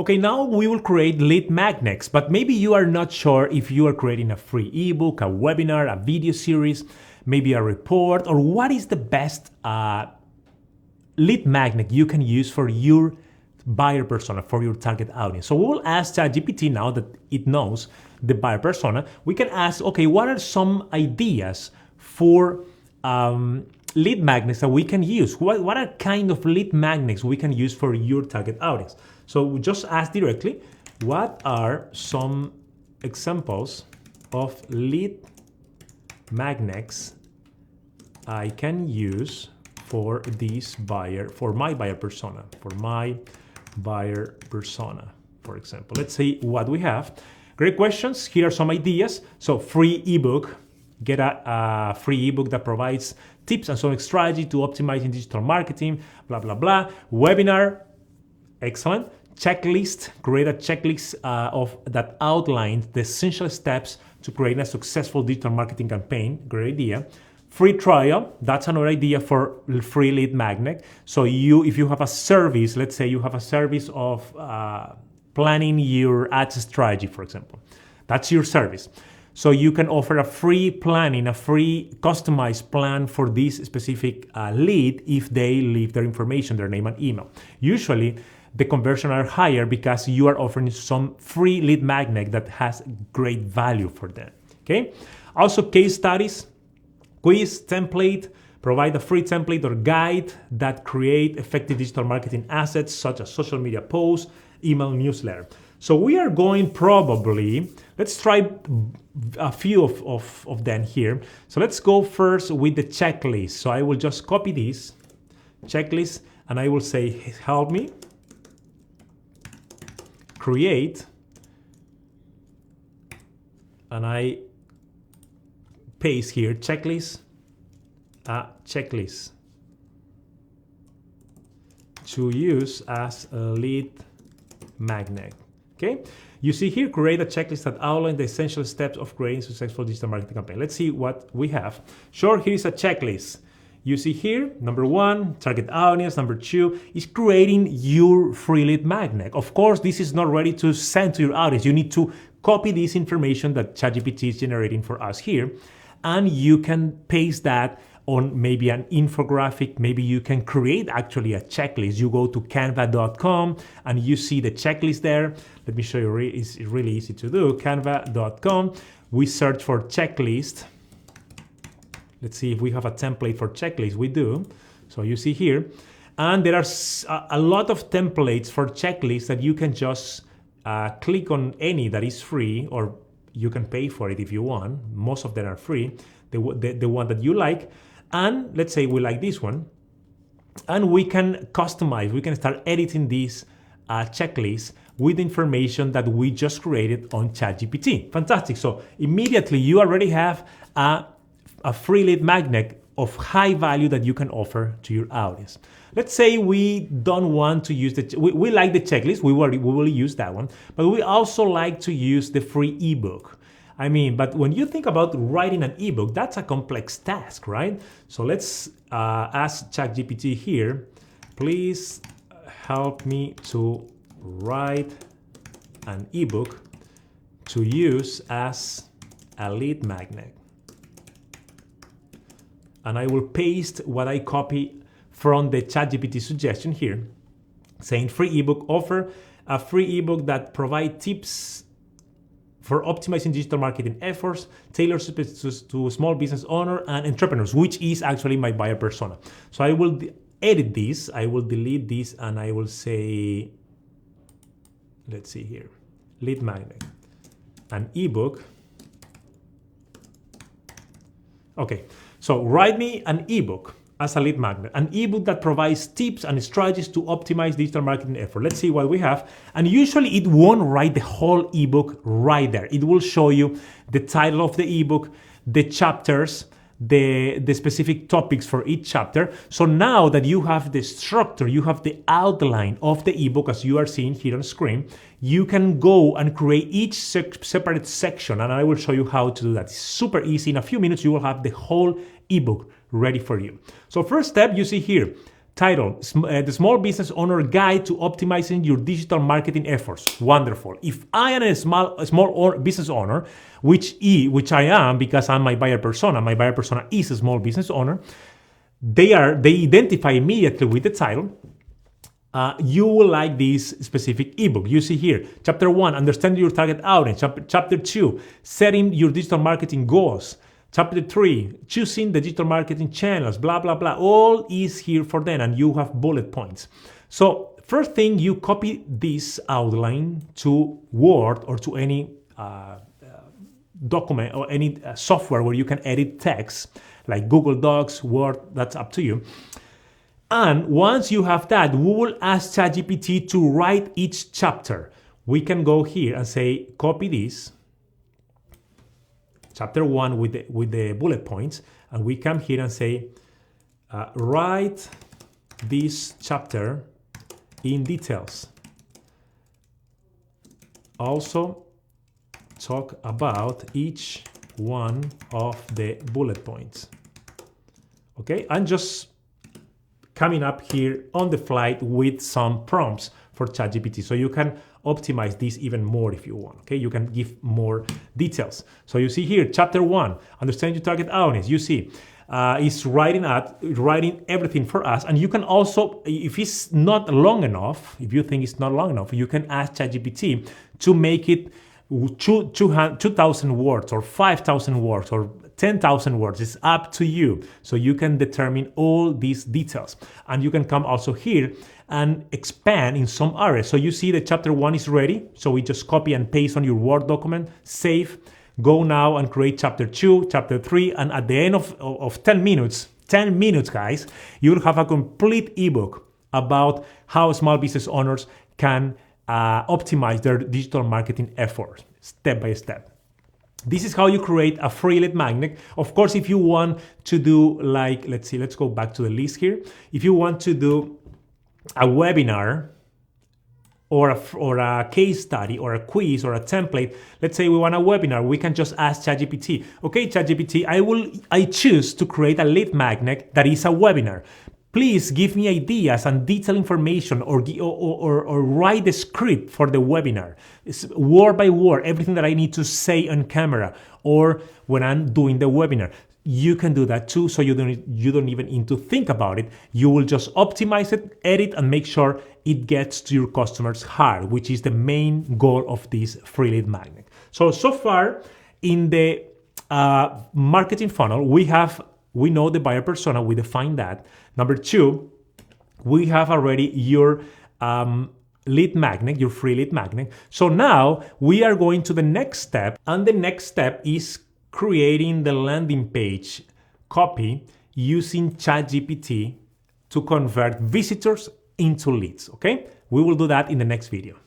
Okay, now we will create lead magnets, but maybe you are not sure if you are creating a free ebook, a webinar, a video series, maybe a report, or what is the best lead magnet you can use for your buyer persona, for your target audience. So we will ask ChatGPT, now that it knows the buyer persona, we can ask, okay, what are some ideas for lead magnets that we can use? What are kind of lead magnets we can use for your target audience? So we just ask directly, what are some examples of lead magnets I can use for this buyer, for my buyer persona, for example. Let's see what we have. Great questions. Here are some ideas. So free ebook, get a free ebook that provides tips and some strategy to optimizing digital marketing, blah, blah, blah. Webinar, excellent. Checklist, create a checklist of that outlines the essential steps to create a successful digital marketing campaign. Great idea. Free trial, that's another idea for free lead magnet. So if you have a service, let's say you have a service of planning your ad strategy, for example. That's your service. So you can offer a free planning, a free customized plan for this specific lead if they leave their information, their name and email. Usually the conversion are higher because you are offering some free lead magnet that has great value for them, okay? Also case studies, quiz, template, provide a free template or guide that create effective digital marketing assets such as social media posts, email, newsletter. So we are going probably, let's try a few of them here. So let's go first with the checklist. So I will just copy this checklist and I will say, help me create, and I paste here checklist, checklist to use as a lead magnet. Okay, you see here, create a checklist that outlines the essential steps of creating a successful digital marketing campaign. Let's see what we have. Sure, here is a checklist. You see here, number 1, target audience. Number 2 is creating your free lead magnet. Of course, this is not ready to send to your audience. You need to copy this information that ChatGPT is generating for us here, and you can paste that on maybe an infographic. Maybe you can create actually a checklist. You go to canva.com and you see the checklist there. Let me show you, it's really easy to do. Canva.com, we search for checklist. Let's see if we have a template for checklist. We do. So you see here, and there are a lot of templates for checklists that you can just click on any that is free, or you can pay for it if you want. Most of them are free, the one that you like. And let's say we like this one, and we can customize, we can start editing this checklist with information that we just created on ChatGPT. Fantastic. So immediately you already have a free lead magnet of high value that you can offer to your audience. Let's say we don't want to use we like the checklist, we will use that one, but we also like to use the free ebook. I mean, but when you think about writing an ebook, that's a complex task, right? So let's ask ChatGPT here, please help me to write an ebook to use as a lead magnet. And I will paste what I copy from the ChatGPT suggestion here, saying free ebook, offer a free ebook that provide tips for optimizing digital marketing efforts, tailored to small business owner and entrepreneurs, which is actually my buyer persona. So I will edit this, I will delete this, and I will say, let's see here, lead magnet, an ebook. Okay. So write me an ebook as a lead magnet, an ebook that provides tips and strategies to optimize digital marketing effort. Let's see what we have. And usually it won't write the whole ebook right there. It will show you the title of the ebook, the chapters, the specific topics for each chapter. So now that you have the structure, you have the outline of the ebook as you are seeing here on screen, you can go and create each separate section, and I will show you how to do that. It's super easy. In a few minutes, you will have the whole ebook ready for you. So first step, you see here, Title, the Small Business Owner Guide to Optimizing Your Digital Marketing Efforts. Wonderful. If I am a small business owner, which I am because I'm my buyer persona is a small business owner, they identify immediately with the title. You will like this specific ebook. You see here, chapter 1, understanding your target audience. Chapter 2, setting your digital marketing goals. Chapter 3, choosing the digital marketing channels, blah, blah, blah. All is here for them, and you have bullet points. So first thing, you copy this outline to Word or to any document or any software where you can edit text, like Google Docs, Word, that's up to you. And once you have that, we will ask ChatGPT to write each chapter. We can go here and say, copy this, chapter 1 with the bullet points, and we come here and say, write this chapter in details. Also, talk about each one of the bullet points. Okay, and just coming up here on the fly with some prompts for ChatGPT. So you can optimize this even more if you want. Okay, you can give more details. So you see here, chapter 1, understand your target audience. You see, it's writing everything for us. And you can also, if it's not long enough, if you think it's not long enough, you can ask ChatGPT to make it 2,000 words or 5,000 words or 10,000 words. It's up to you. So you can determine all these details. And you can come also here and expand in some areas. So you see that chapter 1 is ready. So we just copy and paste on your Word document, save, go now and create chapter 2, chapter 3. And at the end of 10 minutes, guys, you will have a complete ebook about how small business owners can optimize their digital marketing efforts step by step. This is how you create a free lead magnet. Of course, if you want to do, like, let's go back to the list here. If you want to do a webinar or a case study or a quiz or a template, let's say we want a webinar, we can just ask ChatGPT, okay, ChatGPT, I choose to create a lead magnet that is a webinar. Please give me ideas and detailed information or write the script for the webinar. It's word by word, everything that I need to say on camera or when I'm doing the webinar. You can do that too, so you don't even need to think about it. You will just optimize it, edit, and make sure it gets to your customers' heart, which is the main goal of this free lead magnet. So far in the marketing funnel, we know the buyer persona, we define that. Number 2, we have already your lead magnet, your free lead magnet. So now we are going to the next step, and the next step is creating the landing page copy using ChatGPT to convert visitors into leads, okay? We will do that in the next video.